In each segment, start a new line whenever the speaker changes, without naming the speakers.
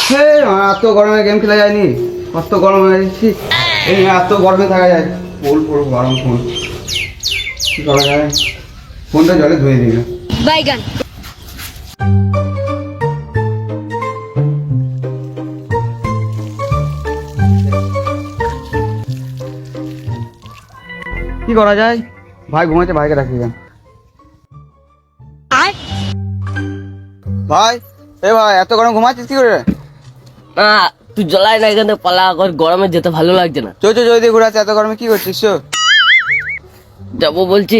এত গরমে গেম খেলা যায়নি, কত গরম হয়ে যাচ্ছি। এই এত গরমে থাকা যায়, পুরো গরম ফোন, কি করা যায়? ফোনটা জলে ধুয়ে দিল।
বাইগান
কি করা যায়? ভাই ঘুমাচ্ছে, ভাইকে ডাকি যান। ভাই, এ ভাই, এত গরম ঘুমাচ্ছিস কি করে?
না তুই জ্বলাই না, এখানে পালা কর, গরমে যেতে ভালো লাগছে না।
চো ওইদিকে ঘুরে আসছে, এত গরমে কি করছিস? চো
যাবো বলছি,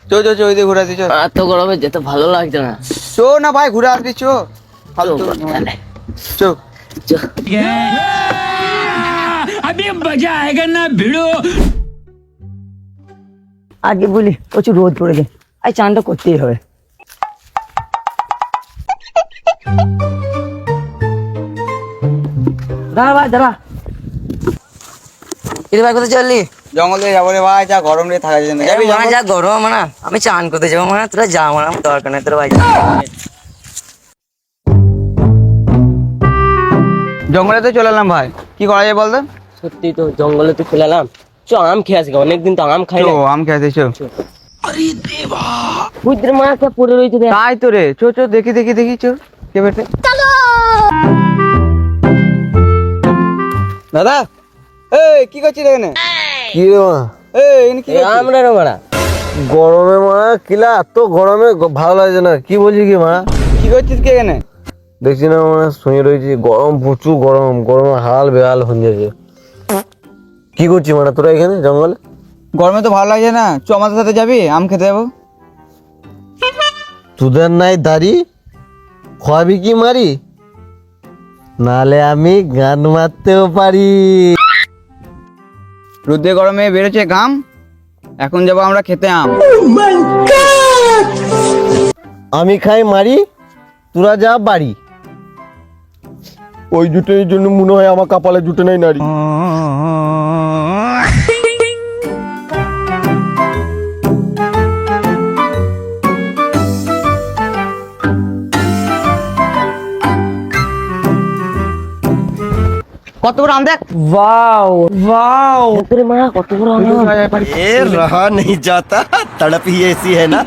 চো ওইদিকে ঘুরে আসছি। চো
এত গরমে যেতে ভালো লাগছে না।
চো না ভাই, ঘুরে আসবি। চো চো
চো।
अभी मजा आएगा ना भिड़ो।
আজকে বলি প্রচুর রোদ পড়েছে, আজ চানটা করতেই হবে। দাঁড়া ভাই দাঁড়া, এটা ভাই কোথায় চললি?
জঙ্গলে যাবো রে ভাই, যা গরম রে, থাকা যায় না। যাবি
মানে যা গরম না, আমি চান করতে যাবো, মানে তোরা যা, মানে আমার দরকার নেই তোরা ভাই।
জঙ্গলে তো চলে এলাম ভাই, কি করা যায় বলতো?
সত্যি তো জঙ্গলে তো চলে এলাম। চ আম খেয়ে আসি, অনেকদিন তো আম খাই
চো
না।
আম খেতে। চো
বুঝতে মা একটা পড়ে রয়েছে রে।
তাই তো রে, চো দেখি চো কে বেটে। দাদা, এই কি করছিস এখানে?
কি রে মা?
এখানে কি করছিস?
আমরা রে মারা
গরমে মা কিলা, এত গরমে ভালো লাগছে না। কি বলছি কি মা?
কি করছিস কি এখানে?
দেখছি না মানে শুয়ে রয়েছি, গরম প্রচুর গরম, গরমে হাল বেহাল হয়ে যাচ্ছে। কি করছিস মানে তোরা এখানে জঙ্গলে?
গরমে তো ভালো লাগছে না, চো আমাদের সাথে যাবি, আম খেতে যাবো।
তোদের নাই দাড়ি, খোয়াবি কি মারি? নালে আমি গান মারতেও পারি।
রোদে গরমে বেরোচ্ছে ঘাম, এখন যাবো আমরা খেতে আম।
আমি খাই মারি, তোরা যা বাড়ি। ওই জুটের জন্য মনে হয় আমার কপালে জুটে নাই নারী।
কত বড় আম দেখ।
ওয়াও ওয়াও,
তোরে মা কত বড় আম।
এ রহা नहीं जाता, तड़प ही ऐसी है ना।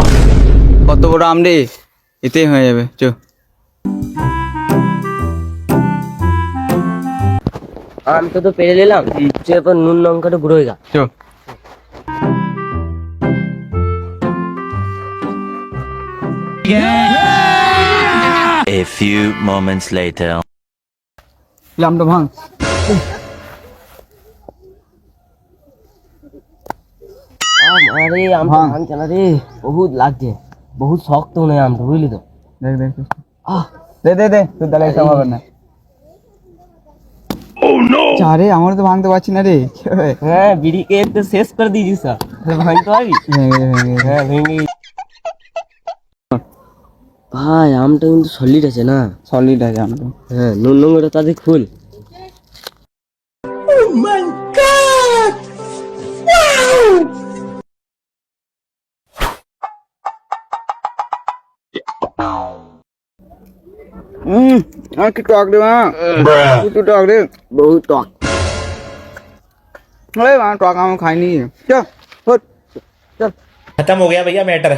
কত বড় আম রে, এতেই হয়ে যাবে। চো
আমটা তো পেরে নিলাম, তুই এবার নুন লঙ্কাটা গুঁড়ো হয়ে গা।
চো
A few moments later.
আমটা ভাঙ।
আরে আমটা ভাঙছে না রে, বহুত লাগছে, বহুত শক্ত মনে হয় আমটা, বুঝলি তো।
দেখ দে তোর দ্বারা এসব হবে না। চারে আমার তো ভাঙতে পারছি না রে, কি হবে?
হ্যাঁ বিড়িকে তো শেষ করে দিয়েছিস সব, ভাঙতে পারবি?
ভেঙে
হ্যাঁ ভেঙে। ভাই আমটা কিন্তু সলিড আছে না?
সলিড আছে আমটা।
হ্যাঁ নুন লঙ্কাটা তাদের খুল।
আর কি টক রে মা, একটু টক রে,
বহুত টক।
টক আম খাইনি। চল
खत्म हो गया भैया मैटर।